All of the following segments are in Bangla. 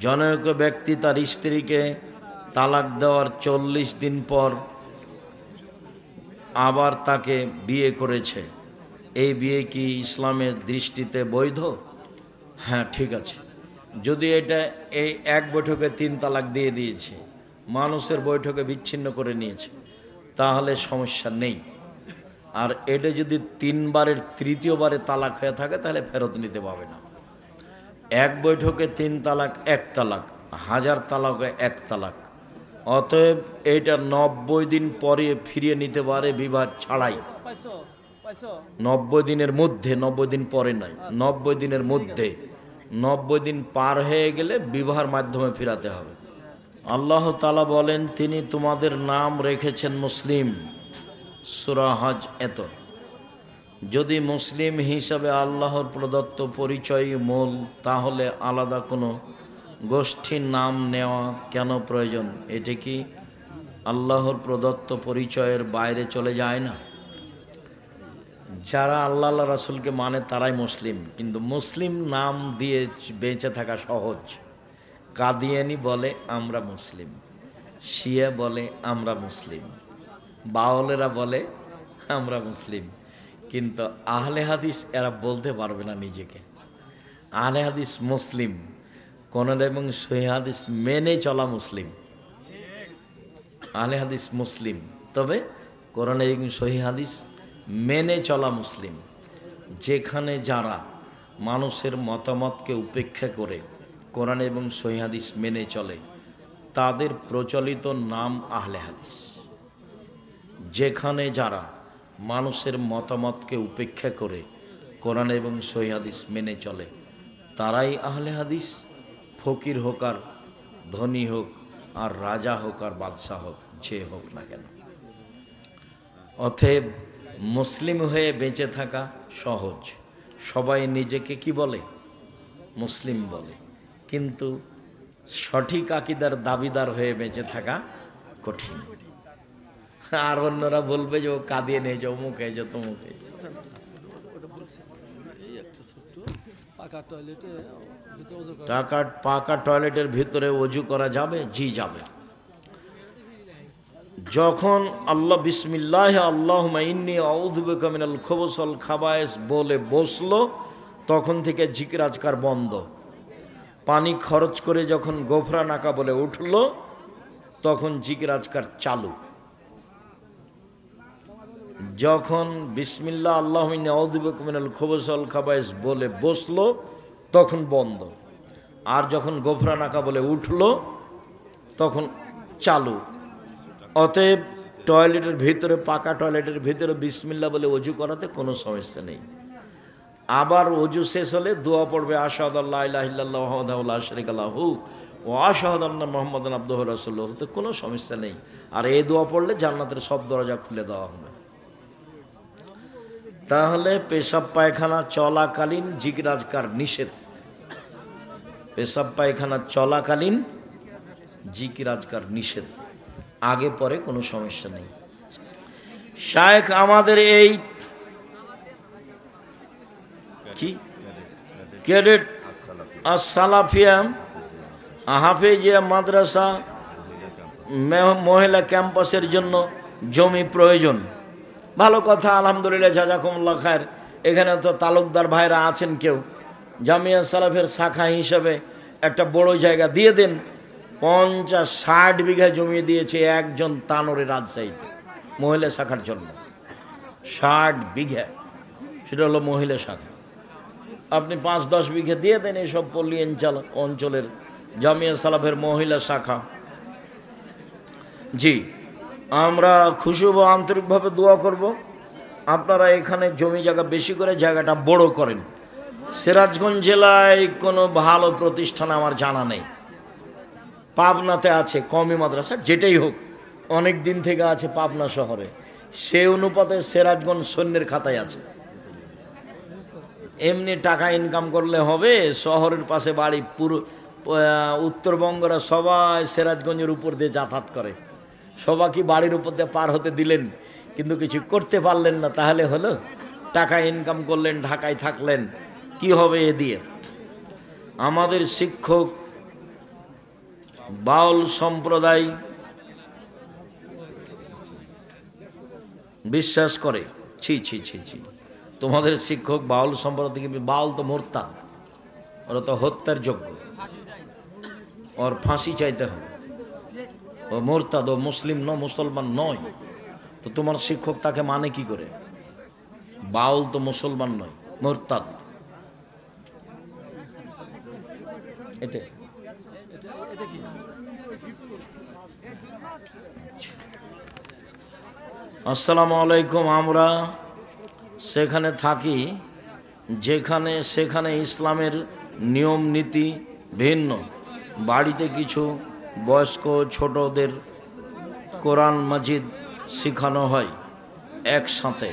জনৈক ব্যক্তি তার স্ত্রীকে তালাক দেওয়ার 40 দিন পর আবার তাকে বিয়ে করেছে, এই বিয়ে কি ইসলামের দৃষ্টিতে বৈধ? হ্যাঁ, ঠিক আছে। যদি এটা এই এক বৈঠকে 3 তালাক দিয়ে দিয়েছে, মানুষের বৈঠকে বিচ্ছিন্ন করে নিয়েছে, তাহলে সমস্যা নেই। আর এটা যদি 3 বারের 3য়-বারে তালাক হয়ে থাকে তাহলে ফেরত নিতে পারবে না। এক বৈঠকে 3 তালাক 1 তালাক, 1000 তালাকে 1 তালাক। অতএব এইটা 90 দিন পরে ফিরিয়ে নিতে পারে বিবাদ ছাড়াই। 90 দিনের মধ্যে, 90 দিন পরে নয়, 90 দিনের মধ্যে। 90 দিন পার হয়ে গেলে বিবাহের মাধ্যমে ফিরাতে হবে। আল্লাহ তাআলা বলেন, তিনি তোমাদের নাম রেখেছেন মুসলিম। সূরা হজ এত। যদি মুসলিম হিসাবে আল্লাহর প্রদত্ত পরিচয় মূল, তাহলে আলাদা কোনো গোষ্ঠীর নাম নেওয়া কেন প্রয়োজন? এটি কি আল্লাহর প্রদত্ত পরিচয়ের বাইরে চলে যায় না? যারা আল্লাহ রাসূলকে মানে তারাই মুসলিম, কিন্তু মুসলিম নাম দিয়ে বেঁচে থাকা সহজ। কাদিয়ানি বলে আমরা মুসলিম, শিয়া বলে আমরা মুসলিম, বাউলেরা বলে আমরা মুসলিম, কিন্তু আহলে হাদিস এরা বলতে পারবে না নিজেকে। আহলে হাদিস মুসলিম, কোরআন এবং সহিহ হাদিস মেনে চলা মুসলিম। আহলে হাদিস মুসলিম, তবে কোরআন এবং সহিহ হাদিস মেনে চলা মুসলিম। যেখানে যারা মানুষের মতামতকে উপেক্ষা করে কোরআন এবং সহিহ হাদিস মেনে চলে, তাদের প্রচলিত নাম আহলে হাদিস। যেখানে যারা মানুষের মতামতকে উপেক্ষা করে কোরআন এবং সহিহ হাদিস মেনে চলে, তারাই আহলে হাদিস। ফকির হোক আর ধনী হোক, আর রাজা হোক আর বাদশাহ হোক, যে হোক না কেন। অতএব মুসলিম হয়ে বেঁচে থাকা সহজ। সবাই নিজেকে কি বলে? মুসলিম বলে। কিন্তু সঠিক আকীদার দাবিদার হয়ে বেঁচে থাকা কঠিন। আর অন্যরা বলবে যে ও কাঁদিয়ে নিয়ে যাও, মুখে যে তমুকে। পাকা টয়লেটের ভিতরে ওযু করা যাবে? জি, যাবে। যখন আল্লাহ বিসমিল্লাহ আল্লাহুম্মা ইন্নী আউযু বিকা মিনাল খুবুসি ওয়াল খাবায়েস বলে বসলো, তখন থেকে জিকির আজকার বন্ধ। পানি খরচ করে যখন গোফরানাকা বলে উঠলো, তখন জিকির আজকার চালু। যখন বিসমিল্লাহ আল্লাহুম্মা ইন্নী আউযু বিকা মিনাল খুবুসি ওয়াল খাবায়েস বলে বসলো, তখন বন্ধ। আর যখন গোফরানাকা বলে উঠলো, তখন চালু। অতএব টয়লেটের ভিতরে, পাকা টয়লেটের ভিতরে বিসমিল্লাহ বলে ওযু করাতে কোনো সমস্যা নেই। আবার ওযু শেষ হলে দোয়া পড়বে, আশহাদু আল্লা ইলাহা ইল্লাল্লাহু ওয়াহদাহু লা শারীকা লাহু ওয়া আশহাদু আন্না মুহাম্মাদান আবদুহু ওয়া রাসূলুহু, তো কোনো সমস্যা নেই। আর এই দোয়া পড়লে জান্নাতের সব দরজা খুলে দেওয়া হবে। তাহলে পেশাব পায়খানা চলাকালীন জিকির আজকার নিষেধ। পেশাব পায়খানা চলাকালীন জিকির আজকার নিষেধ, আগে পরে কোনো সমস্যা নেই। শায়েখ আমাদের এই কি ক্যাডেট আস-সালাফিয়া হাফেজিয়া মাদ্রাসা মহিলা ক্যাম্পাসের জন্য জমি প্রয়োজন। ভালো কথা, আলহামদুলিল্লাহ, জাযাকুমুল্লাহ খায়ের। এখানে তো তালুকদার ভাইরা আছেন, কেউ জামিয়া সালাফের শাখা হিসাবে একটা বড় জায়গা দিয়ে দেন। 50-60 বিঘা জমি দিয়েছে একজন তানোরে রাজশাহীতে মহিলা শাখার জন্য। 60 বিঘা, সেটা হলো মহিলা শাখা। আপনি 5-10 বিঘা দিয়ে দেন এইসব পল্লী অঞ্চলের জামিয়া সালাফের মহিলা শাখা। জি, আমরা খুশি হব, আন্তরিকভাবে দোয়া করব। আপনারা এখানে জমি জায়গা বেশি করে জায়গাটা বড় করেন। সিরাজগঞ্জ জেলায় কোনো ভালো প্রতিষ্ঠান আমার জানা নেই। পাবনাতে আছে কওমি মাদ্রাসা, যেটাই হোক, অনেক দিন থেকে আছে পাবনা শহরে। সেই অনুপাতে সিরাজগঞ্জ সৈন্যের খাতায় আছে। এমনি টাকা ইনকাম করলে হবে? শহরের পাশে বাড়ি, পুরো উত্তরবঙ্গরা সবাই সিরাজগঞ্জের উপর দিয়ে যাতায়াত করে। সবাইকে বাড়ির উপর দিয়ে পার হতে দিলেন, কিন্তু কিছু করতে পারলেন না, তাহলে হলো? টাকা ইনকাম করলেন, ঢাকায় থাকলেন, কি হবে এ দিয়ে? আমাদের শিক্ষক বাউল সম্প্রদায় বিশ্বাস করে। ছি ছি ছি ছি, তোমাদের শিক্ষক বাউল সম্প্রদায় থেকে। বাউল তো মোরতাদ, ওরা তো হত্যার যোগ্য, ওর ফাঁসি চাইতে হবে। ও মোরতাদ, ও মুসলিম মুসলমান নয়। তো তোমার শিক্ষক তাকে মানে কি করে? বাউল তো মুসলমান নয়, মোরতাদ। এটা আসসালামু আলাইকুম। আমরা সেখানে থাকি যেখানে সেখানে ইসলামের নিয়ম নীতি ভিন্ন। বাড়িতে কিছু বয়স্ক ছোটদের কোরআন মাজিদ শেখানো হয় একসাথে,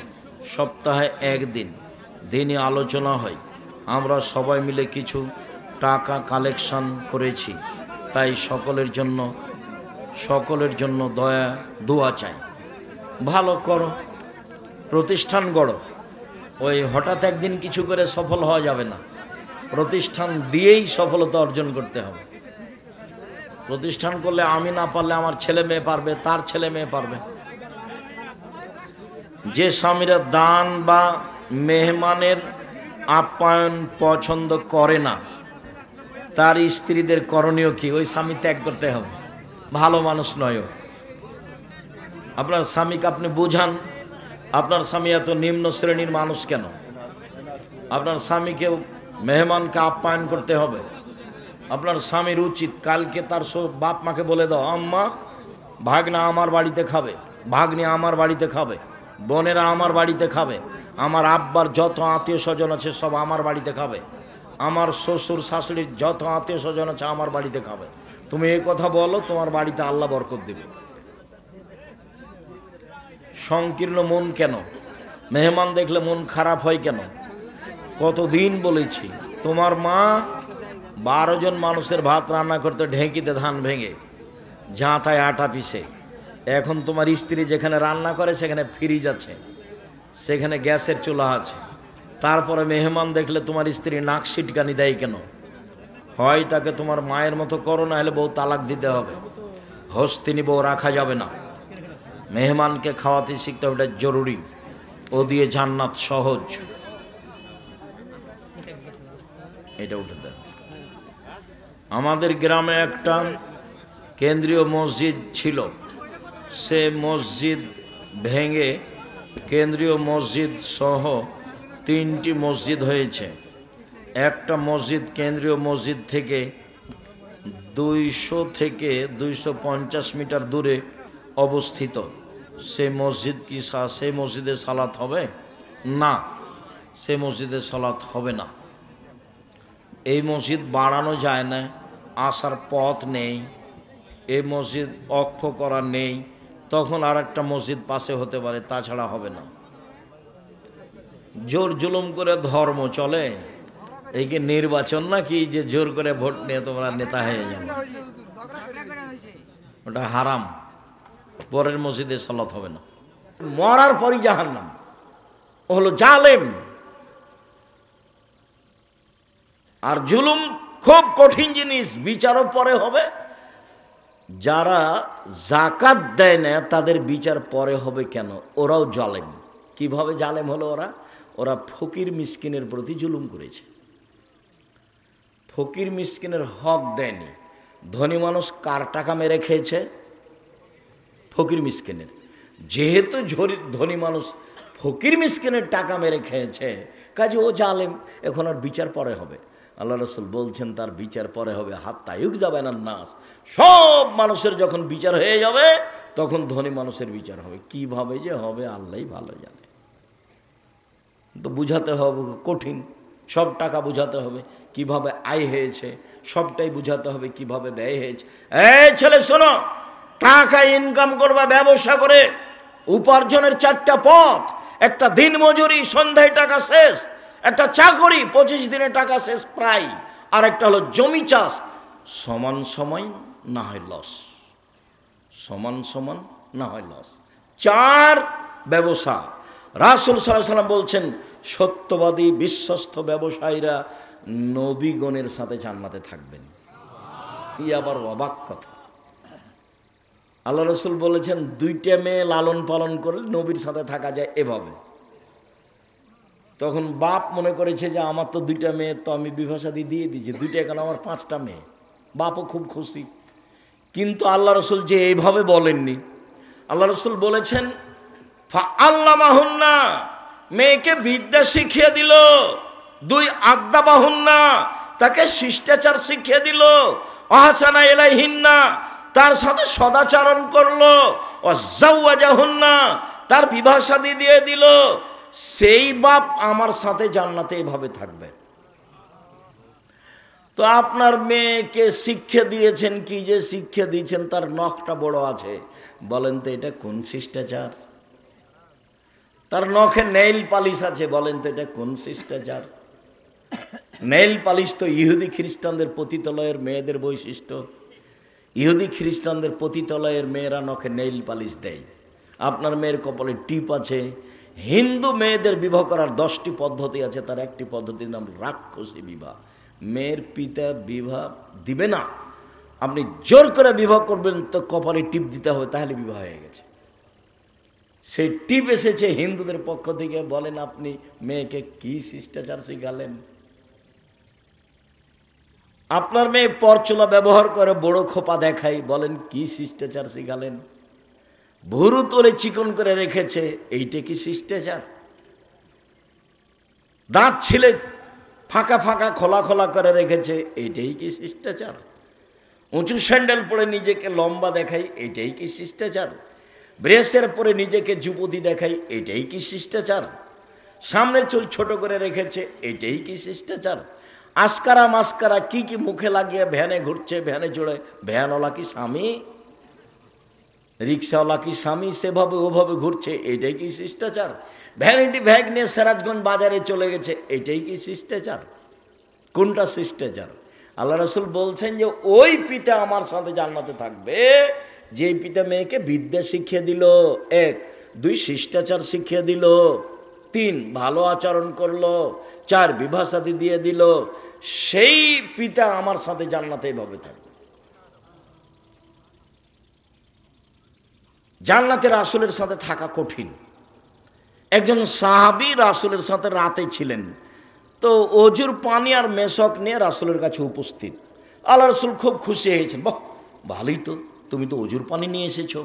সপ্তাহে একদিন দিনই আলোচনা হয়। আমরা সবাই মিলে কিছু টাকা কালেকশন করেছি, তাই সকলের জন্য দোয়া চাই। ভালো করো, প্রতিষ্ঠান গড়ো। ওই হঠাৎ একদিন কিছু করে সফল হওয়া যাবে না, প্রতিষ্ঠান দিয়েই সফলতা অর্জন করতে হবে। প্রতিষ্ঠান করলে আমি না পারলে আমার ছেলে মেয়ে পারবে, তার ছেলে মেয়ে পারবে। যে স্বামীরা দান বা মেহমানের আপ্যায়ন পছন্দ করে না, তার স্ত্রীদের করণীয় কি? ওই স্বামী ত্যাগ করতে হবে, ভালো মানুষ নয়। আপনার স্বামীকে আপনি বুঝান, আপনার স্বামী এত নিম্ন শ্রেণীর মানুষ কেন? আপনার স্বামীকে মেহমানকে আপ্যায়ন করতে হবে। আপনার স্বামীর উচিত কালকে তার বাপ মাকে বলে দাও, আম্মা ভাগনা আমার বাড়িতে খাবে, ভাগ্নি আমার বাড়িতে খাবে, বোনেরা আমার বাড়িতে খাবে, আমার আব্বার যত আত্মীয় স্বজন আছে সব আমার বাড়িতে খাবে, আমার শ্বশুর শাশুড়ির যত আত্মীয় স্বজন আছে আমার বাড়িতে খাবে। তুমি এই কথা বলো, তোমার বাড়িতে আল্লাহ বরকত দেবে। সংকীর্ণ মন কেন? মেহমান দেখলে মন খারাপ হয় কেন? কতদিন বলেছি, তোমার মা 12 জন মানুষের ভাত রান্না করতে ঢেঁকিতে ধান ভেঙে ঝাঁথায় আটা পিষে। এখন তোমার স্ত্রী যেখানে রান্না করে সেখানে ফ্রিজ আছে, সেখানে গ্যাসের চুলা আছে। তারপরে মেহমান দেখলে তোমার স্ত্রী নাক সিটকানি দেয় কেন? হয় তাকে তোমার মায়ের মতো করো, না হলে বউ তালাক দিতে হবে। হস্তিনী বউ রাখা যাবে না। মেহমানকে খাওয়াতে শিখতে হবে, এটা জরুরি। ও দিয়ে জান্নাত সহজ। এটা উঠে দেয়। আমাদের গ্রামে একটা কেন্দ্রীয় মসজিদ ছিল, সে মসজিদ ভেঙে কেন্দ্রীয় মসজিদ সহ 3টি মসজিদ হয়েছে। একটা মসজিদ কেন্দ্রীয় মসজিদ থেকে 200 থেকে 250 মিটার দূরে অবস্থিত। সে মসজিদ কি সেই মসজিদে সালাত হবে না? সে মসজিদে সালাত হবে না। এই মসজিদ বাড়ানো যায় না, আসার পথ নেই, এই মসজিদ অক্ষ করা নেই। তখন আর একটা মসজিদ পাশে হতে পারে, তাছাড়া হবে না। জোর জুলুম করে ধর্ম চলে? এই কি নির্বাচন নাকি যে জোর করে ভোট নিয়ে তোমরা নেতা হয়ে যাবে? ওটা হারাম। পরের মসজিদে সালাত হবে না। মরার পরই জাহান্নাম। ও হলো জালেম। আর জুলুম খুব কঠিন জিনিস, বিচারও পরে হবে। যারা জাকাত দেয় না তাদের বিচার পরে হবে কেন? ওরাও জালেম। কিভাবে জালেম হলো? ওরা ফকির মিসকিনের প্রতি জুলুম করেছে, ফকির মিসকিনের হক দেয়নি। ধনী মানুষ কার টাকা মেরে খেয়েছে? ফকির মিসকিনের। যেহেতু ধনী মানুষ ফকির মিসকিনের টাকা মেরে খেয়েছে, কাজে ও জালেম। এখন আর বিচার পরে হবে। আল্লাহ রসুল বলছেন তার বিচার পরে হবে। হাত্তা ইউকযাবা নাস, সব মানুষের যখন বিচার হয়ে যাবে তখন ধনী মানুষের বিচার হবে। কিভাবে যে হবে আল্লাহই ভালো জানে। তো বুঝাতে হবে, কঠিন। সব টাকা বুঝাতে হবে কিভাবে আয় হয়েছে, সবটাই বুঝাতে হবে কিভাবে ব্যয় হয়েছে। এই ছেলে শোনো, টাকা ইনকাম করবা ব্যবসা করে। উপার্জনের 4টা পথ। একটা দিন মজুরি, সন্ধ্যায় টাকা শেষ। একটা চাকরি, 25 দিনে টাকা শেষ প্রায়। আর একটা হলো জমি চাষ, সমান সময় না হয় লস, সমান সমান না হয় লস। 4 ব্যবসা। রাসূল সাল্লাল্লাহু আলাইহি ওয়াসাল্লাম বলছেন সত্যবাদী বিশ্বস্ত ব্যবসায়ীরা নবীগণের সাথে জান্নাতে থাকবেন। আবার অবাক কথা। আল্লাহ রসুল বলেছেন 2টা মেয়ে লালন পালন করে নবীর সাথে থাকা যায় এভাবে। তখন বাপ মনে করেছে যে আমার তো 2টা মেয়ে, তো আমি বিবাহ শাদী দিয়ে দিয়েছি, 2টা কেন, আমার 5টা মেয়ে। বাপও খুব খুশি। কিন্তু আল্লাহ রসুল যে এইভাবে বলেননি। আল্লাহ রসুল বলেছেন ফাআল্লামাহুন্না, মেয়েকে বিদ্যা শিখিয়ে দিল। 2 আদাবাহুন্না, তাকে শিষ্টাচার শিখিয়ে দিল। আহসানা ইলাইহিন্না, তার সাথে সদাচরণ করলো। ওয়াজাওয়াজাহুন্না, তার বিবাহ শাদী দিয়ে দিল। সেই বাপ আমার সাথে জান্নাতে এভাবে থাকবে। তো আপনার মেয়েকে শিক্ষা দিয়েছেন কি যে শিক্ষা দিয়েছেন, তার নখটা বড় আছে, বলেন তো এটা কোন শিষ্টাচার? তার নখে নেইল পালিশ আছে, বলেন তো এটা কোন শিষ্টাচার? নেইল পালিশ তো ইহুদি খ্রিস্টানদের পতিতালয়ের মেয়েদের বৈশিষ্ট্য। ইহুদি খ্রিস্টানদের পতিতালয়ের মেয়েরা নখে নেইল পালিশ দেয়। আপনার মেয়ের কপালে টিপ আছে। হিন্দু মেয়েদের বিবাহ করার 10টি পদ্ধতি আছে, তার একটি পদ্ধতির নাম রাক্ষসী বিবাহ। মেয়ের পিতা বিবাহ দিবে না, আপনি জোর করে বিবাহ করবেন তো কপালে টিপ দিতে হবে, তাহলে বিবাহ হয়ে গেছে। সেই টিপ এসেছে হিন্দুদের পক্ষ থেকে। বলেন আপনি মেয়েকে কি শিষ্টাচার শিখালেন? আপনার মেয়ে পরচুলা ব্যবহার করে বড় খোপা দেখাই, বলেন কি শিষ্টাচার শিখালেন? ভুরু তোলে চিকন করে রেখেছে, এইটা কি শিষ্টাচার? দাঁত ছিলে ফাঁকা ফাঁকা খোলা খোলা করে রেখেছে, এইটাই কি শিষ্টাচার? উঁচু স্যান্ডেল পরে নিজেকে লম্বা দেখাই, এইটাই কি শিষ্টাচার? ব্রেসের পরে নিজেকে যুবতী দেখাই, এইটাই কি শিষ্টাচার? সামনের চুল ছোট করে রেখেছে, এইটাই কি শিষ্টাচার? আস্কারা মাস্কারা কি কি মুখে লাগিয়ে ভ্যানে ঘুরছে, ভ্যানে চড়ে। ভ্যানওয়ালা কি স্বামী? রিক্সাওয়ালা কি স্বামী? সেভাবে ওভাবে ঘুরছে, এইটাই কি শিষ্টাচার? ভ্যানিটি ব্যাগ নিয়ে সিরাজগঞ্জ বাজারে চলে গেছে, এইটাই কি শিষ্টাচার? কোনটা শিষ্টাচার? আল্লাহ রসুল বলছেন যে ওই পিতা আমার সাথে জান্নাতে থাকবে যে পিতা মেয়েকে বিদ্যা শিখিয়ে দিল, 1, 2 শিষ্টাচার শিখিয়ে দিল, 3 ভালো আচরণ করলো, 4 বিবাহ শাদী দিয়ে দিল। সেই পিতা আমার সাথে জান্নাতে এইভাবে থাকবে। জান্নাতে রাসূলের সাথে থাকা কঠিন। একজন সাহাবী রাসূলের সাথে রাতে ছিলেন, তো অজুর পানি আর মেশক নিয়ে রাসূলের কাছে উপস্থিত। আল্লাহ রসুল খুব খুশি হয়েছেন। বাহ, ভালোই তো, তুমি তো অজুর পানি নিয়ে এসেছো,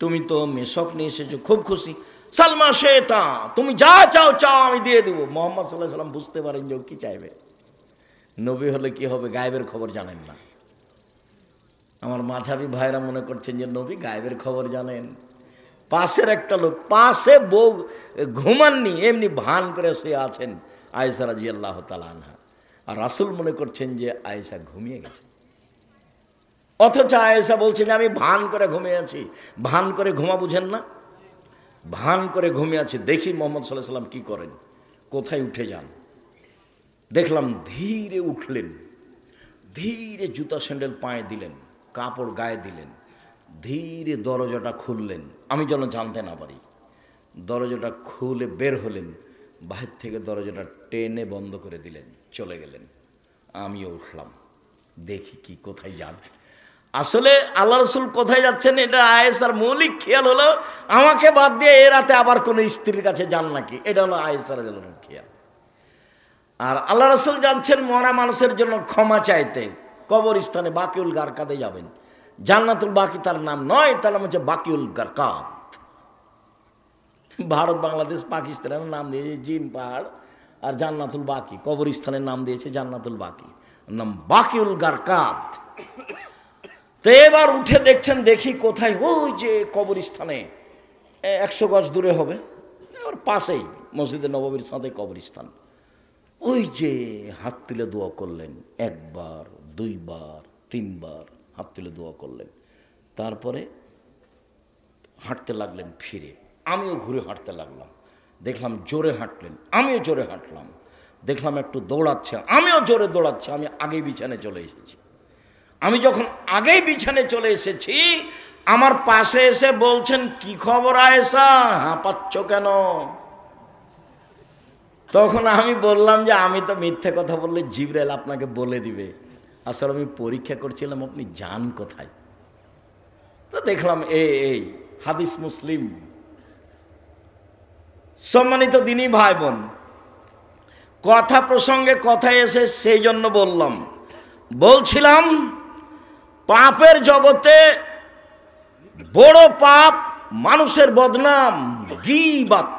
তুমি তো মেশক নিয়ে এসেছো, খুব খুশি। সালমা শেতা, তুমি যা চাও চাও আমি দিয়ে দেবো। মোহাম্মদ সাল্লাল্লাহু আলাইহি ওয়াসাল্লাম বুঝতে পারেন যে কি চাইবে। নবী হলে কি হবে, গায়েবের খবর জানেন না। আমার মাঝাবি ভাইরা মনে করছেন যে নবী গায়েবের খবর জানেন। পাশের একটা লোক, পাশে বউ ঘুমাননি, এমনি ভান করে শুয়ে আছেন আয়েশা রাদিয়াল্লাহু তাআলা আনহা, আর রাসূল মনে করছেন যে আয়েশা ঘুমিয়ে গেছে। অথচ আয়েশা বলছেন যে আমি ভান করে ঘুমিয়ে আছি। ভান করে ঘুমা বুঝেন না? ভান করে ঘুমিয়ে আছি। দেখি মুহাম্মদ সাল্লাল্লাহু আলাইহি ওয়াসাল্লাম কি করেন, কোথায় উঠে যান। দেখলাম ধীরে উঠলেন, ধীরে জুতা স্যান্ডেল পায়ে দিলেন, কাপড় গায়ে দিলেন, ধীরে দরজাটা খুললেন, আমি যেন জানতে না পারি। দরজাটা খুলে বের হলেন, বাহির থেকে দরজাটা টেনে বন্ধ করে দিলেন, চলে গেলেন। আমিও উঠলাম, দেখি কি কোথায় যান। আসলে আল্লাহ রসুল কোথায় যাচ্ছেন এটা আয়েশার মৌলিক খেয়াল হলো, আমাকে বাদ দিয়ে এ রাতে আবার কোনো স্ত্রীর কাছে যান নাকি, এটা হলো আয়েশার খেয়াল। আর আল্লাহ রসুল যাচ্ছেন মরা মানুষের জন্য ক্ষমা চাইতে, কবরস্থানে বাকিউল গারকাদে যাবেন। জান্নাতুল বাকি তার নাম নয়, তার নাম হচ্ছে বাকিউল গারকাদ। ভারত বাংলাদেশ পাকিস্তানের নাম দিয়েছে জিন পাহাড়, আর জান্নাতুল বাকি কবরস্থানের নাম দিয়েছে জান্নাতুল বাকি, নাম বাকিউল গারকাদ। তো এবার উঠে দেখছেন, দেখি কোথায়, ওই যে কবরস্থানে 100 গজ দূরে হবে, ওর পাশেই মসজিদে নববীর সাথে কবরস্থান। ওই যে হাত তুলে দোয়া করলেন, 1 বার 2 বার 3 বার হাত তুলে দোয়া করলেন। তারপরে হাঁটতে লাগলেন ফিরে, আমিও ঘুরে হাঁটতে লাগলাম। দেখলাম জোরে হাঁটলেন, আমিও জোরে হাঁটলাম। দেখলাম একটু দৌড়াচ্ছে, আমিও জোরে দৌড়াচ্ছি। আমি আগেই বিছানে চলে এসেছি। আমি যখন আগেই বিছানে চলে এসেছি, আমার পাশে এসে বলছেন, কি খবর আয়েশা, হাঁপাচ্ছ কেন? তখন আমি বললাম যে আমি তো মিথ্যে কথা বললে জিবরাইল আপনাকে বলে দিবে, আসলে আমি পরীক্ষা করছিলাম আপনি যান কোথায়, তো দেখলাম এই হাদিস মুসলিম। সম্মানিত দিনী ভাই বোন, কথা প্রসঙ্গে কথায় এসে সেই জন্য বলছিলাম পাপের জগতে বড় পাপ মানুষের বদনাম, গীবাত,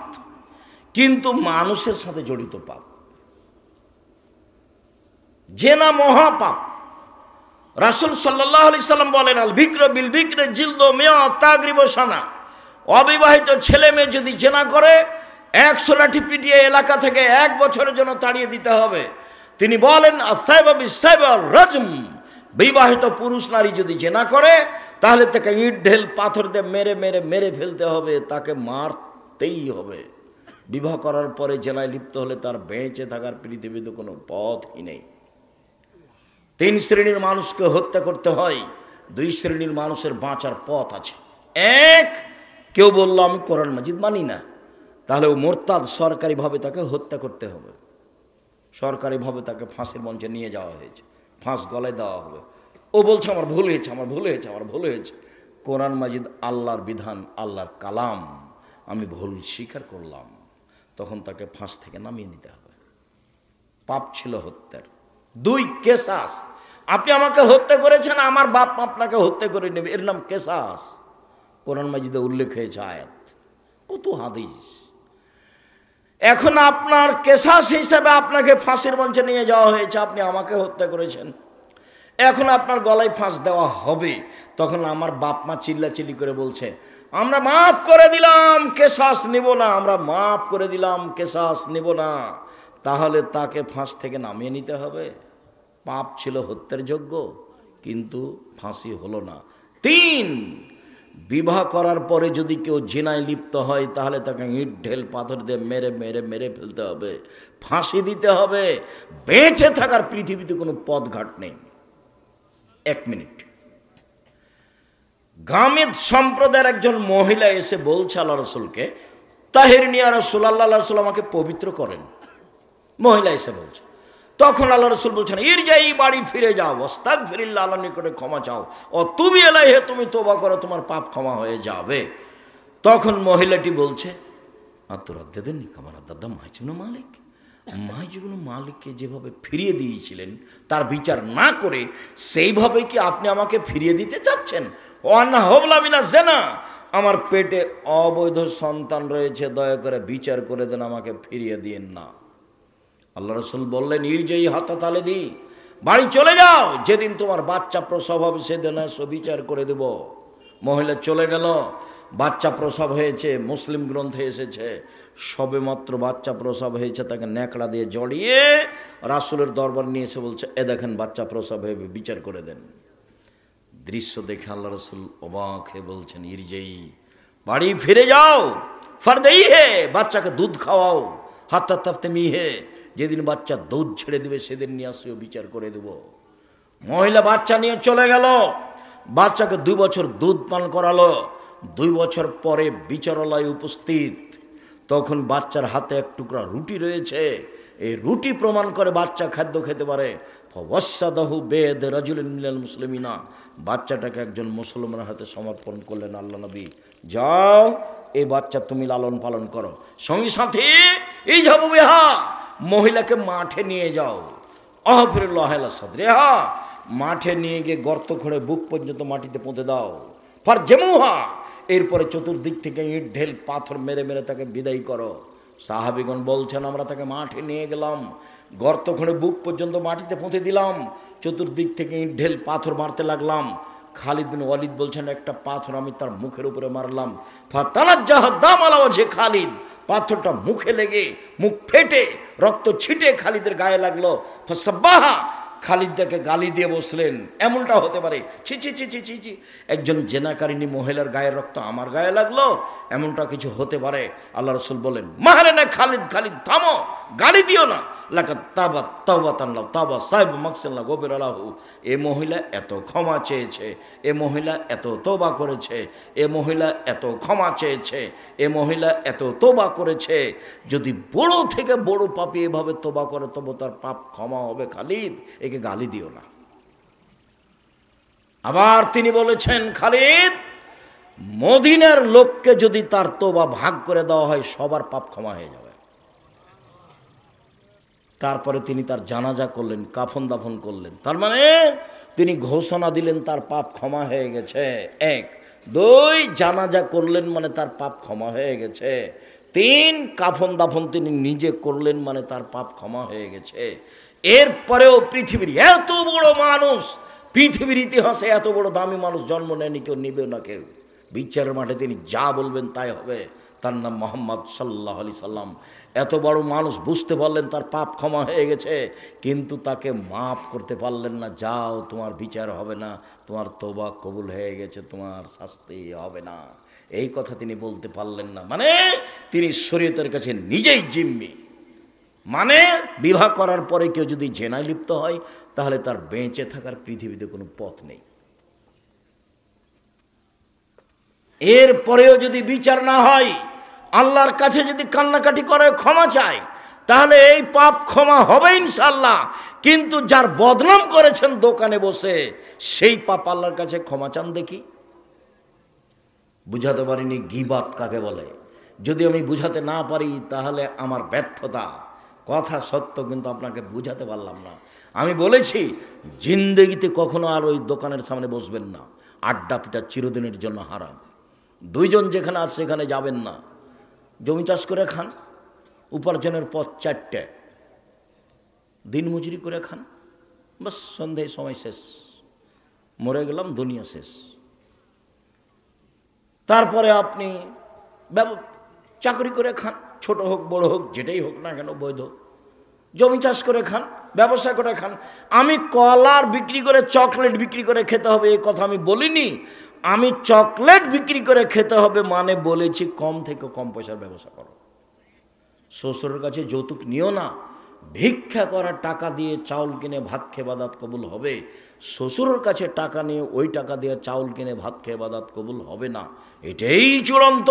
কিন্তু মানুষের সাথে জড়িত পাপ। জেনা মহাপাপ। রাসূল সাল্লাল্লাহু আলাইহি সাল্লাম বলেন, আল বিক্র বিল বিক্রে জিলদু মিয়া তাগরিব সানা। অবিবাহিত ছেলে মেয়ে যদি জেনা করে 100 লাঠি পিটিয়ে এলাকা থেকে 1 বছরের জন্য তাড়িয়ে দিতে হবে। তিনি বলেন, আসাইবা বিসাইবা রাজম। বিবাহিত পুরুষ নারী যদি জেনা করে তাহলে তাকে ইট ঢেল পাথর দিয়ে মেরে মেরে মেরে ফেলতে হবে, তাকে মারতেই হবে। বিবাহ করার পরে জেনায় লিপ্ত হলে তার বেঁচে থাকার পৃথিবীতে কোনো পথই নেই। 3 শ্রেণীর মানুষকে হত্যা করতে হয়, 2 শ্রেণীর মানুষের বাঁচার পথ আছে। এক, কেউ বলল আমি কোরআন মাজিদ মানি না, তাহলে ও মোরতাদ, সরকারিভাবে তাকে হত্যা করতে হবে। সরকারিভাবে তাকে ফাঁসির মঞ্চে নিয়ে যাওয়া হয়েছে, ফাঁস গলায় দেওয়া হবে। ও বলছে আমার ভুল হয়েছে, আমার ভুল হয়েছে, আমার ভুল হয়েছে। কোরআন মাজিদ আল্লাহর বিধান, আল্লাহর কালাম, আমি ভুল স্বীকার করলাম, তখন তাকে ফাঁস থেকে নামিয়ে নিতে হবে। পাপ ছিল হত্যার। 2, কেসাস। আপনি আমাকে হত্যা করেছেন, আমার বাপ আপনাকে হত্যা করে নেবে, এর নাম কেসাস। কোরআন মাজিদে উল্লেখ হয়েছে আয়াত, কত হাদিস। এখন আপনার কেসাস হিসেবে আপনাকে ফাঁসির মঞ্চে নিয়ে যাওয়া হয়েছে, আপনি আমাকে হত্যা করেছেন, এখন আপনার গলায় ফাঁস দেওয়া হবে। তখন আমার বাপ মা চিল্লাচিল্লি করে বলছে, আমরা মাফ করে দিলাম, কেসাস নিব না, আমরা মাফ করে দিলাম, কেসাস নিব না। তাহলে তাকে ফাঁস থেকে নামিয়ে নিতে হবে। পাপ ছিল হত্যার যোগ্য, কিন্তু ফাঁসি হলো না। 3, বিবাহ করার পরে যদি কেউ জিনায় লিপ্ত হয় তাহলে তাকে ইট ঢেল পাথর দিয়ে মেরে মেরে মেরে ফেলতে হবে, ফাঁসি দিতে হবে। বেঁচে থাকার পৃথিবীতে কোনো পথঘাট নেই। 1 মিনিট। গামিদ সম্প্রদায়ের একজন মহিলা এসে বলছে আল্লাহ রসুলকে, তাহিরনি ইয়া রাসূলুল্লাহ, আল্লাহ রসুল আমাকে পবিত্র করেন। মহিলা এসে বলছে, তখন আল্লাহ রসুল বলছেন, ইরজাই, বাড়ি ফিরে যাও, আস্তাগফিরুল্লাহ, আল্লাহর নিকটে ক্ষমা চাও, ও তুবি ইলাইহি, তুমি তওবা করো, তোমার পাপ ক্ষমা হয়ে যাবে। তখন মহিলাটি বলছে, আতরাদ্দাদানি কামা রাদ্দাদা মাহিজ ইবনে মালিক। মাহিজ ইবনে মালিককে যেভাবে ফিরিয়ে দিয়েছিলেন তার বিচার না করে সেইভাবে কি আপনি আমাকে ফিরিয়ে দিতে চাচ্ছেন? ওয়ান্না হবলা মিনা জিনা, আমার পেটে অবৈধ সন্তান রয়েছে, দয়া করে বিচার করে দেন, আমাকে ফিরিয়ে দিয়েন না। আল্লাহ রসুল বললেন, ইরজাই হাতা তালে দি, বাড়ি চলে যাও, যেদিন তোমার বাচ্চা প্রসব হবে সেদিন বিচার করে দেব। মহিলা চলে গেল, বাচ্চা প্রসব হয়েছে। মুসলিম গ্রন্থে এসেছে, সবেমাত্র বাচ্চা প্রসব হয়েছে, তাকে ন্যাকড়া দিয়ে জড়িয়ে রাসূলের দরবার নিয়ে এসে বলছে, এ দেখেন বাচ্চা প্রসব হয়ে, বিচার করে দেন। দৃশ্য দেখে আল্লাহ রসুল অবাক হয়ে বলছেন, ইরজাই, বাড়ি ফিরে যাও, ফারদেই হে, বাচ্চাকে দুধ খাওয়াও, হাত্তা তাফতে মিহে, যেদিন বাচ্চা দুধ ছেড়ে দেবে সেদিন নিয়ে আসিও, বিচার করে দেব। মহিলা বাচ্চা নিয়ে চলে গেল, বাচ্চাকে 2 বছর দুধ পান করালো। 2 বছর পরে বিচারালয় উপস্থিত, তখন বাচ্চার হাতে 1 টুকরা রুটি রয়েছে। এই রুটি প্রমাণ করে বাচ্চা খাদ্য খেতে পারে। ফাওয়াসাদাহু বেদ রাজুলিন মিনাল মুসলিমিনা, বাচ্চাটাকে একজন মুসলমানের হাতে সমর্পণ করলেন আল্লাহ নবী। যাও, এই বাচ্চা তুমি লালন পালন করো। সঙ্গী সাথী, এই যাবো বেহা, মহিলাকে মাঠে নিয়ে যাও। আহফিরুল্লাহ সাদরিহা, মাঠে নিয়ে গিয়ে গর্ত খুঁড়ে বুক পর্যন্ত মাটিতে পুঁতে দাও। ফার জেমুহা, এরপরে চতুর্দিক থেকে ইট ঢেল পাথর মেরে মেরে তাকে বিদায় করো। সাহাবীগণ বলছেন, আমরা তাকে মাঠে নিয়ে গেলাম, গর্ত খুঁড়ে বুক পর্যন্ত মাটিতে পুঁতে দিলাম, চতুর্দিক থেকে ইট ঢেল পাথর মারতে লাগলাম। খালিদ বিন ওয়ালিদ বলছেন, একটা পাথর আমি তার মুখের উপরে মারলাম। ফাতানাজ্জাহ দাম আলা ওয়াজহি খালিদ, পাথরটা মুখে লেগে মুখ ফেটে রক্ত ছিটে খালিদের গায়ে লাগলো। ফাসাব্বাহা, খালিদ তাকে গালি দিয়ে বসলেন, এমনটা হতে পারে? ছি ছি ছি ছি ছি ছি, একজন জেনাকারিনী মহিলার গায়ের রক্ত আমার গায়ে লাগলো, এমনটা কিছু হতে পারে? আল্লাহ রসুল বলেন, মাহারে না খালিদ, খালিদ থামো, গালি দিও না। এ মহিলা এত ক্ষমা চেয়েছে, এ মহিলা এত তোবা করেছে, এ মহিলা এত ক্ষমা চেয়েছে, এ মহিলা এত তোবা করেছে। যদি বড় থেকে বড় পাপী এভাবে তোবা করে তবে তার পাপ ক্ষমা হবে। খালিদ, একে গালি দিও না। আবার তিনি বলেছেন, খালিদ, মদিনার লোককে যদি তার তওবা ভাগ করে দেওয়া হয় সবার পাপ ক্ষমা হয়ে যাবে। তারপরে তিনি তার জানাজা করলেন, কাফন দাফন করলেন। তার মানে তিনি ঘোষণা দিলেন তার পাপ ক্ষমা হয়ে গেছে। এক। দুই, জানাজা করলেন মানে তার পাপ ক্ষমা হয়ে গেছে। তিন, কাফন দাফন তিনি নিজে করলেন মানে তার পাপ ক্ষমা হয়ে গেছে। এরপরেও পৃথিবীর এত বড় মানুষ, পৃথিবীর ইতিহাসে এত বড় দামি মানুষ জন্ম নেয়নি, কেউ নিবে না কেউ। বিচারের মাঠে তিনি যা বলবেন তাই হবে। তার নাম মুহাম্মদ সাল্লাল্লাহু আলাইহি সাল্লাম। এত বড় মানুষ বুঝতে পারলেন তার পাপ ক্ষমা হয়ে গেছে, কিন্তু তাকে মাফ করতে পারলেন না। যাও, তোমার বিচার হবে না, তোমার তওবা কবুল হয়ে গেছে, তোমার শাস্তি হবে না, এই কথা তিনি বলতে পারলেন না। মানে তিনি শরীয়তের কাছে নিজেই জিম্মি। মানে বিবাহ করার পরে কেউ যদি জেনায় লিপ্ত হয় তাহলে তার বেঁচে থাকার পৃথিবীতে কোনো পথ নেই। এরপরেও যদি বিচার না হয়, আল্লাহর কাছে যদি কান্নাকাটি করে ক্ষমা চায়, তাহলে এই পাপ ক্ষমা হবে ইনশাআল্লাহ। কিন্তু যার বদনাম করেছেন দোকানে বসে, সেই পাপ আল্লাহর কাছে ক্ষমা চান দেখি। বুঝাতে পারিনি গীবাত কাকে বলে। যদি আমি বুঝাতে না পারি তাহলে আমার ব্যর্থতা। কথা সত্য, কিন্তু আপনাকে বুঝাতে পারলাম না। আমি বলেছি জিন্দেগিতে কখনো আর ওই দোকানের সামনে বসবেন না। আড্ডা পিটা চিরদিনের জন্য হারাম। দুইজন যেখানে আছে সেখানে যাবেন না। জমি চাষ করে খান, উপার্জনের পথ চারটে। দিন মজুরি করে খান, বাস, সন্ধ্যায় সময় শেষ, মরে গেলাম, দুনিয়া শেষ। তারপরে আপনি চাকরি করে খান, ছোট হোক বড় হোক যেটাই হোক না কেন, বৈধ। জমি চাষ করে খান, ব্যবসা করে খান। আমি কলার বিক্রি করে চকলেট বিক্রি করে খেতে হবে এই কথা আমি বলিনি। আমি চকলেট বিক্রি করে খেতে হবে মানে বলেছি কম থেকে কম পয়সার ব্যবসা করো। শ্বশুরের কাছে যৌতুক নিও না। ভিক্ষা করার টাকা দিয়ে চাউল কিনে ভাত খেয়ে বাদাত কবুল হবে। শ্বশুরের কাছে টাকা নিয়ে ওই টাকা দিয়ে চাউল কিনে ভাত খেয়ে বাদাত কবুল হবে না, এটাই চূড়ান্ত।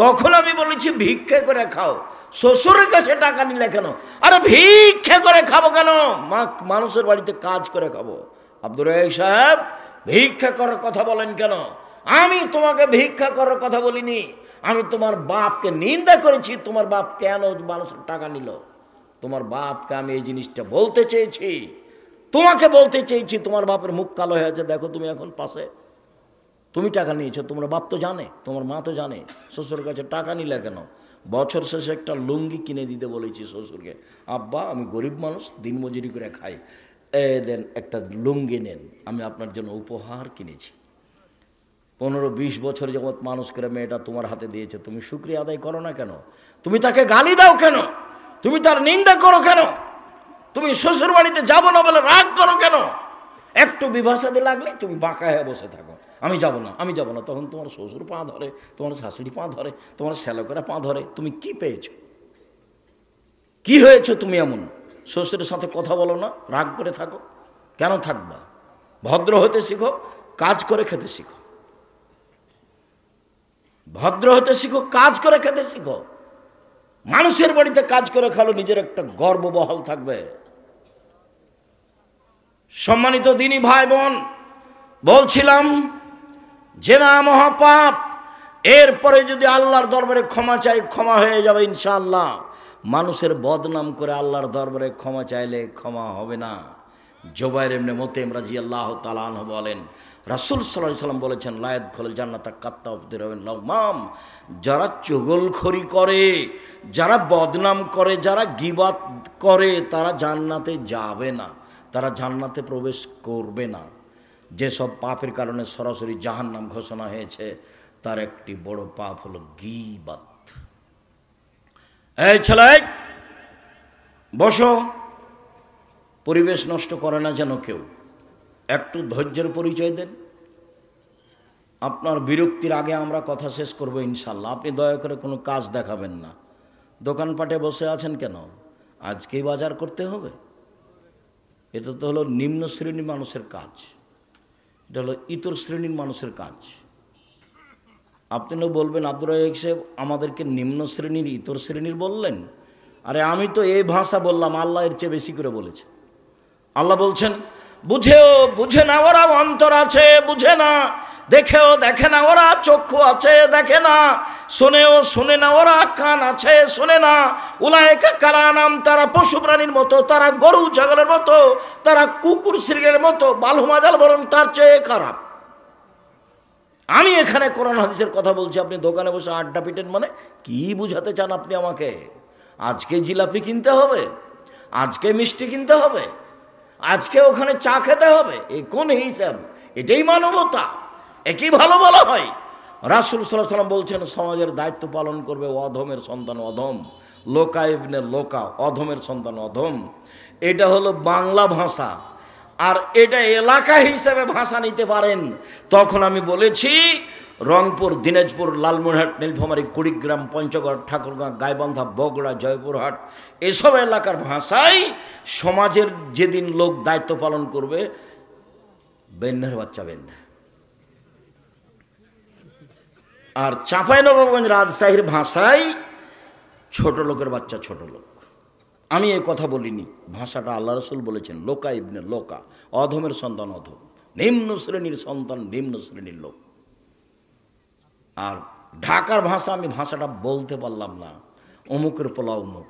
তখন আমি বলেছি ভিক্ষা করে খাও। শ্বশুরের কাছে টাকা নিলে কেন? আরে ভিক্ষা করে খাবো কেন? মানুষের বাড়িতে কাজ করে খাবো। আব্দুর রাজ্জাক সাহেব, ভিক্ষা করার কথা বলেন কেন? আমি তোমাকে ভিক্ষা করার কথা বলিনি। আমি তোমার বাপকে নিন্দা করেছি। তোমার বাপ কেন মানুষের টাকা নিল? তোমার বাপকে আমি এই জিনিসটা বলতে চেয়েছি, তোমাকে বলতে চেয়েছি। তোমার বাপের মুখ কালো হয়ে আছে, দেখো তুমি এখন পাশে। তুমি টাকা নিয়েছো, তোমার বাপ তো জানে, তোমার মা তো জানে। শ্বশুরের কাছে টাকা নিলে কেন? বছর শেষে একটা লুঙ্গি কিনে দিতে বলেছি শ্বশুরকে। আব্বা, আমি গরিব মানুষ, দিনমজুরি করে খাই, দেন একটা লুঙ্গি নেন, আমি আপনার জন্য উপহার কিনেছি। 15-20 বছর যাবৎ মানুষ করে মেয়েটা তোমার হাতে দিয়েছে, তুমি শুকরিয়া আদায় করো না কেন? তুমি তাকে গালি দাও কেন? তুমি তার নিন্দা করো কেন? তুমি শ্বশুর বাড়িতে যাবো না বলে রাগ করো কেন? একটু বিভাষাতে লাগলে তুমি বাঁকা হয়ে বসে থাকো, আমি যাব না, আমি যাব না। তখন তোমার শ্বশুর পা ধরে, তোমার শাশুড়ি পা ধরে, তোমার শ্যালকেরা পা ধরে। তুমি কি পেয়েছো? কি হয়েছো তুমি এমন? শ্বশুরের সাথে কথা বলো না, রাগ করে থাকো। কেন থাকবা? ভদ্র হতে শিখো, কাজ করে খেতে শিখো। ভদ্র হতে শিখো, কাজ করে খেতে শিখো। মানুষের বাড়িতে কাজ করে খালো, নিজের একটা গর্ব বহাল থাকবে। সম্মানিত দিনী ভাই বোন, বলছিলাম জেনা মহাপাপ। এরপরে যদি আল্লাহর দরবারে ক্ষমা চাই, ক্ষমা হয়ে যাবে ইনশাআল্লাহ। মানুষের বদনাম করে আল্লাহর দরবারে ক্ষমা চাইলে ক্ষমা হবে না। জুবাইর ইবনে মুতাইম রাদিয়াল্লাহু তাআলা আনহু বলেন, রাসূল সাল্লাল্লাহু আলাইহি ওয়াসাল্লাম বলেছেন, লা ইয়াদখুলুল জান্নাতা কাত্তাবুর লাউমাম। যারা চুগলখড়ি করে, যারা বদনাম করে, যারা গীবাত করে, তারা জান্নাতে যাবে না, তারা জান্নাতে প্রবেশ করবে না। যেসব পাপের কারণে সরাসরি জাহান্নাম ঘোষণা হয়েছে, তার একটি বড় পাপ হলো গীবাত। এই ছেলে, বসো, পরিবেশ নষ্ট করে না যেন কেউ। একটু ধৈর্যের পরিচয় দেন। আপনার বিরক্তির আগে আমরা কথা শেষ করব ইনশাল্লাহ। আপনি দয়া করে কোনো কাজ দেখাবেন না। দোকানপাটে বসে আছেন কেন? আজকেই বাজার করতে হবে? এটা তো হলো নিম্ন শ্রেণীর মানুষের কাজ, এটা হলো ইতর শ্রেণীর মানুষের কাজ। আপনিও বলবেন, আব্দুর রাজ্জাক সাহেব আমাদেরকে নিম্ন শ্রেণীর, ইতর শ্রেণীর বললেন। আরে আমি তো এই ভাষা বললাম, আল্লাহ এর চেয়ে বেশি করে বলেছে। আল্লাহ বলছেন, বুঝেও বুঝে না ওরা অন্তর আছে, বুঝে না। দেখেও দেখে না ওরা চক্ষু আছে, দেখে না। শোনেও শোনে না ওরা কান আছে, শোনে না। উলায়েকা কালানাম, তারা পশু প্রাণীর মতো, তারা গরু ছাগলের মতো, তারা কুকুর শৃঙ্গের মতো, বালুমাজাল বরং তার চেয়ে খারাপ। আমি এখানে কোরআন হাদিসের কথা বলছি, আপনি দোকানে বসে আড্ডা পিটেন, মানে কি বুঝাতে চান আপনি আমাকে? আজকে জিলাপি কিনতে হবে, আজকে মিষ্টি কিনতে হবে, আজকে ওখানে চা খেতে হবে, এই কোন হিসাব? এটাই মানবতা? একই ভালো বলা হয়? রাসূল সাল্লাল্লাহু আলাইহি ওয়াসাল্লাম বলছেন সমাজের দায়িত্ব পালন করবে অধমের সন্তান অধম, লোকা ইবনে লোকা, অধমের সন্তান অধম। এটা হলো বাংলা ভাষা। আর এটা এলাকা হিসেবে ভাষা নিতে পারেন। তখন আমি বলেছি রংপুর, দিনাজপুর, লালমনিরহাট, নীলফামারী, কুড়িগ্রাম, পঞ্চগড়, ঠাকুরগাঁও, গাইবান্ধা, বগুড়া, জয়পুরহাট, এসব এলাকার ভাষায় সমাজের যেদিন লোক দায়িত্ব পালন করবে, বেন্যার বাচ্চা বেন্যা। আর চাঁপাইনবাবগঞ্জ, রাজশাহীর ভাষায় ছোট লোকের বাচ্চা ছোট লোক। আমি এই কথা বলিনি, ভাষাটা আল্লাহ রসুল বলেছেন, লোকা ইবনে লোকা, অধমের সন্তান অধম, নিম্ন শ্রেণীর সন্তান নিম্ন শ্রেণীর লোক। আর ঢাকার ভাষা, আমি ভাষাটা বলতে পারলাম না, অমুকের পোলা অমুক,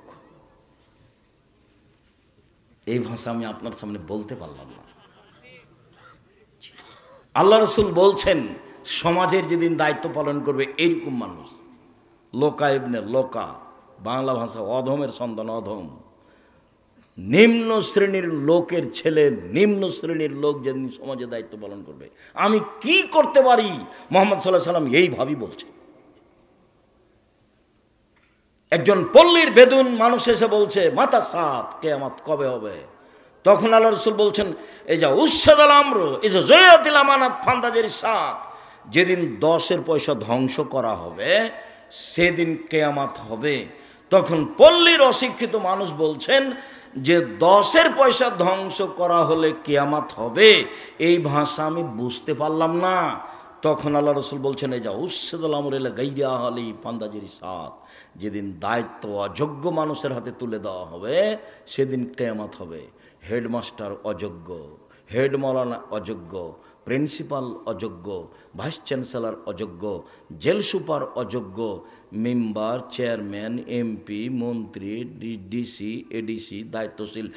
এই ভাষা আমি আপনার সামনে বলতে পারলাম না। আল্লাহ রসুল বলছেন সমাজের যেদিন দায়িত্ব পালন করবে এইরকম মানুষ, লোকা ইবনে লোকা, বাংলা ভাষা অধমের সন্তান অধম, নিম্ন শ্রেণীর লোকের ছেলে, নিম্ন শ্রেণীর লোক যেদিন সমাজে দায়িত্ব পালন করবে। আমি কি করতে পারি? মুহাম্মদ সাল্লাল্লাহু আলাইহি ওয়াসাল্লাম এইভাবেই বলছে। একজন পল্লীর বেদুন মানুষ এসে বলছে মাতা সাত, কিয়ামত কবে হবে? তখন আল্লাহ রাসূল বলছেন এই যা উসসাদাল আমর, এই যে জয়াতিল আমানাত ফান্দাজের সাত, যেদিন 10 পয়সা ধ্বংস করা হবে সেদিন কিয়ামত হবে। তখন পল্লীর অশিক্ষিত মানুষ বলছেন যে 10 পয়সা ধ্বংস করা হলে কিয়ামত হবে, এই ভাষা আমি বুঝতে পারলাম না। তখন আল্লাহ রাসূল বলছেন এই যা উসসাদাল আমর ইলা গায়রি আহলি ফান্দাজের সাত, যেদিন দায়িত্ব অযোগ্য মানুষের হাতে তুলে দেওয়া হবে সেদিন কিয়ামত হবে। হেডমাস্টার অযোগ্য, হেড মাওলানা অযোগ্য, প্রিন্সিপাল অযোগ্য, ভাইস চ্যান্সেলর অযোগ্য, জেল সুপার অযোগ্য, মেম্বার, চেয়ারম্যান, এমপি, মন্ত্রী, ডিসি, এডিসি, দায়িত্বশীল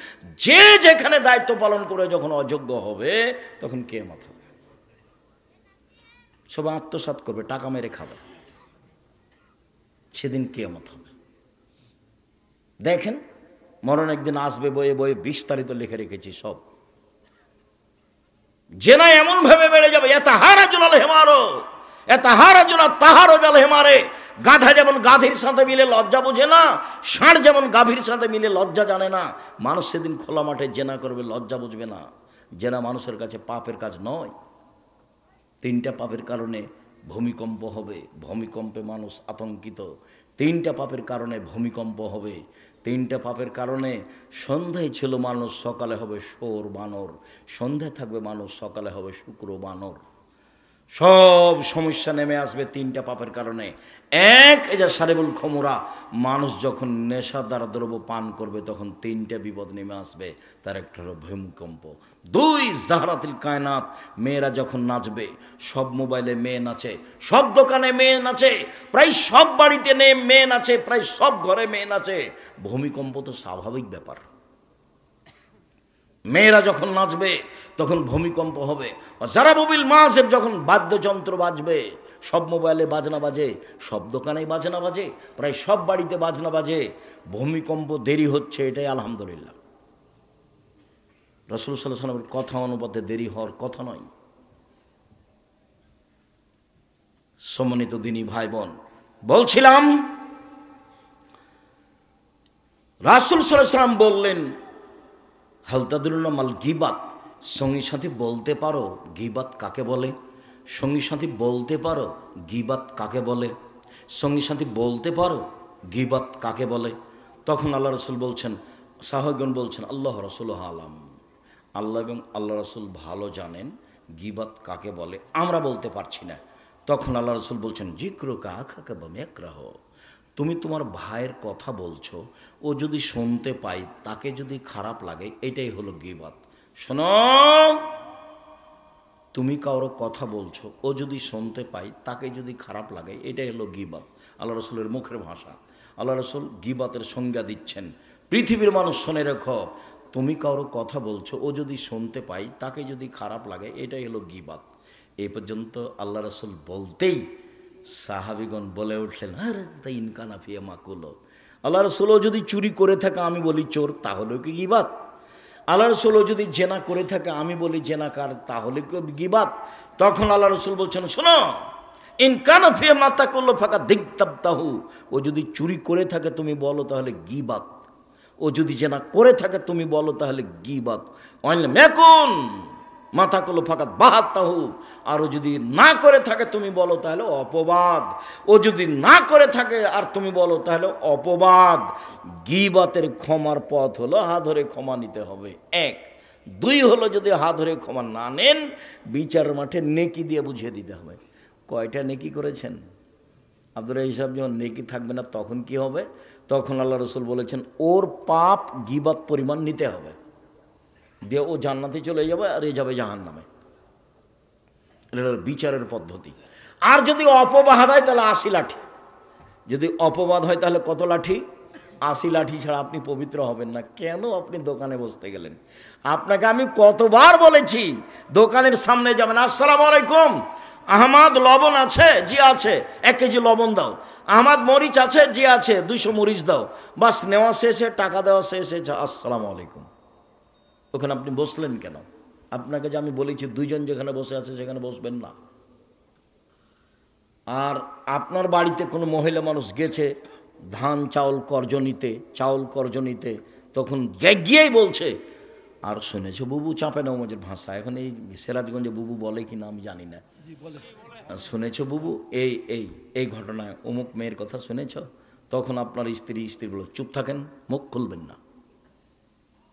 যে যেখানে দায়িত্ব পালন করে যখন অযোগ্য হবে তখন কিয়ামত হবে। সবাই আত্মসাৎ করবে, টাকা মেরে খাবে, সেদিন কিয়ামত হবে। দেখেন মরণ একদিন আসবে, বইয়ে বইয়ে বিস্তারিত লিখে রেখেছি সব। জেনা এমন ভাবে বেড়ে যাবে, গাধা যেমন গাধীর সাথে মিলে লজ্জা বুঝে না, ষাঁড় যেমন গাভীর সাথে মিলে লজ্জা জানে না, মানুষ সেদিন খোলা মাঠে জেনা করবে, লজ্জা বুঝবে না। জেনা মানুষের কাছে পাপের কাজ নয়। 3টা পাপের কারণে ভূমিকম্প হবে, ভূমিকম্পে মানুষ আতঙ্কিত। 3টা পাপের কারণে ভূমিকম্প হবে। 3টা পাপের কারণে সন্ধ্যায় ছিল মানুষ, সকালে হবে শোর বানর, সন্ধ্যায় থাকবে মানুষ, সকালে হবে শুক্র বানর। সব সমস্যা নেমে আসবে 3টা পাপের কারণে। এক, এই যে সারিবুল খমুরা, মানুষ যখন নেশাদার দ্রব্য পান করবে তখন 3টা বিপদ নেমে আসবে। তার একটা হলো ভূমিকম্প। 2, জাহরাতুল কায়নাত, মেয়েরা যখন নাচবে, সব মোবাইলে মেয়ে নাচে, সব দোকানে মেয়ে নাচে, প্রায় সব বাড়িতে মেয়ে নাচে, প্রায় সব ঘরে মেয়ে নাচে। ভূমিকম্প তো স্বাভাবিক ব্যাপার। মেয়েরা যখন নাচবে তখন ভূমিকম্প হবে। যারা মোবিল মাসেব, যখন বাদ্যযন্ত্র বাজবে, সব মোবাইলে বাজনা বাজে, সব দোকানেই বাজনা বাজে, প্রায় সব বাড়িতে বাজনা বাজে। ভূমিকম্প দেরি হচ্ছে, এটাই আলহামদুলিল্লাহ। রাসূল সাল্লাল্লাহু আলাইহি ওয়াসাল্লামের কথা অনুপাতে দেরি হওয়ার কথা নয়। সম্মানিত দিনী ভাই বোন, বলছিলাম রাসূল সাল্লাল্লাহু আলাইহি ওয়াসাল্লাম বললেন হালতাদুল্লাহ মাল গিবাত, সঙ্গী সাথী বলতে পারো গিবাত কাকে বলে? সঙ্গী সাথী বলতে পারো গিবাত কাকে বলে? সঙ্গী সাথী বলতে পারো গিবাত কাকে বলে? তখন আল্লাহ রসুল বলছেন, সাহাবীগণ বলছেন আল্লাহ রসুল আলাম, আল্লাহ এবং আল্লাহ রসুল ভালো জানেন গিবাত কাকে বলে, আমরা বলতে পারছি না। তখন আল্লাহ রসুল বলছেন জিক্রুকা আখাকা বামিয়াকরাহ, তুমি তোমার ভাইয়ের কথা বলছো, ও যদি শুনতে পাই, তাকে যদি খারাপ লাগে, এটাই হলো গিবাত। শোনো, তুমি কারো কথা বলছো, ও যদি শুনতে পাই, তাকে যদি খারাপ লাগে, এটাই হলো গীবত। আল্লাহ রসুলের মুখের ভাষা। আল্লাহ রসুল গীবতের সংজ্ঞা দিচ্ছেন, পৃথিবীর মানুষ শুনে রেখো, তুমি কারো কথা বলছো, ও যদি শুনতে পাই, তাকে যদি খারাপ লাগে, এটাই হলো গীবত। এই পর্যন্ত আল্লাহ রসুল বলতেই সাহাবিগণ বলে উঠলেন, আরে তা ইনকানা ফিয়া মাকুলো। আল্লাহ রসুলও যদি চুরি করে থাকে, আমি বলি চোর, তাহলেও কি গীবত? আল্লাহ রসুলও যদি জেনা করে থাকে, আমি বলি জেনাকার, তাহলে কি গীবত? তখন আল্লাহ রসুল বলছেন, শোনো, ইনকানা ফিয়া মাতা করলো ফাঁকা দিকতাবতাহু, ও যদি চুরি করে থাকে তুমি বলো, তাহলে গীবত। ও যদি জেনা করে থাকে তুমি বলো, তাহলে গীবত। মেকুন মাথা করলো ফাঁকা বাহাত্তাহু, আর ও যদি না করে থাকে তুমি বলো, তাহলে অপবাদ। ও যদি না করে থাকে আর তুমি বলো, তাহলে অপবাদ। গীবতের ক্ষমার পথ হলো হাত ধরে ক্ষমা নিতে হবে, এক। দুই হলো, যদি হাত ধরে ক্ষমা না নেন, বিচার মাঠে নেকি দিয়ে বুঝিয়ে দিতে হবে। কয়টা নেকি করেছেন? আপনারা হিসাব যখন নেকি থাকবে না, তখন কি হবে? তখন আল্লাহ রসুল বলেছেন, ওর পাপ গীবত পরিমাণ নিতে হবে, দিয়ে ও জান্নাতে চলে যাবে, আর এ যাবে জাহান্নামে। এটা বিচারের পদ্ধতি। আর যদি অপবাদ হয়, তাহলে 80 লাঠি। যদি অপবাদ হয়, তাহলে কত লাঠি? 80 লাঠি ছাড়া আপনি পবিত্র হবেন না। কেন আপনি দোকানে বসতে গেলেন? আপনাকে আমি কতবার বলেছি, দোকানের সামনে যাবেন, আসসালামু আলাইকুম, আহমাদ লবণ আছে? জি আছে। 1 কেজি লবণ দাও। আহমাদ মরিচ আছে? জি আছে। 200 মরিচ দাও। বাস নেওয়া শেষে, টাকা দেওয়া শেষে, আসসালামু আলাইকুম। ওখানে আপনি বসলেন কেন? আপনাকে যে আমি বলেছি, 2 জন যেখানে বসে আছে সেখানে বসবেন না। আর আপনার বাড়িতে কোনো মহিলা মানুষ গেছে ধান চাউল কর্জ নিতে, তখন গিয়েই বলছে, আর শুনেছো বুবু, চাঁপে নওমজের ভাষা, এখন এই সিরাজগঞ্জে বুবু বলে কি না আমি জানি না, শুনেছো বুবু, এই ঘটনায় অমুক মেয়ের কথা শুনেছ? তখন আপনার স্ত্রী বলে, চুপ থাকেন, মুখ খুলবেন না।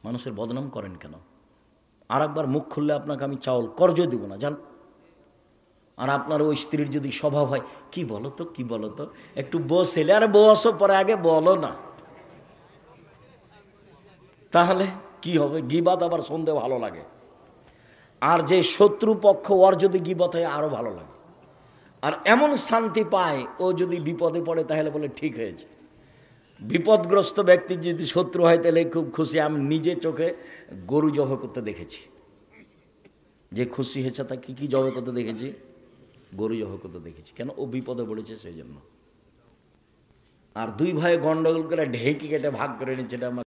মানুষের বদনাম করেন কেন? আর একবার মুখ খুললে আপনাকে আমি চাউল কর্জ দেব না, জান। আর আপনার ওই স্ত্রীর যদি স্বভাব হয়, কি বলো তো, একটু বসেলে, আরে বসো, পরে আগে বলো না, তাহলে কি হবে? গীবত আবার শুনতে ভালো লাগে। আর যে শত্রু পক্ষ, ওর যদি গীবত হয়, আরো ভালো লাগে। আর এমন শান্তি পায়, ও যদি বিপদে পড়ে, তাহলে বলে ঠিক হয়েছে। বিপদগ্রস্ত ব্যক্তি যদি শত্রু হয়, তাহলে খুব খুশি। আমি নিজে চোখে গরু জব করতে দেখেছি, যে খুশি হয়েছে তা কি জব করতে দেখেছি? গরু জব করতে দেখেছি। কেন? ও বিপদে পড়েছে সেই জন্য। আর 2 ভাই গন্ডগোল করে ঢেঁকি কেটে ভাগ করে নিচ্ছে, এটা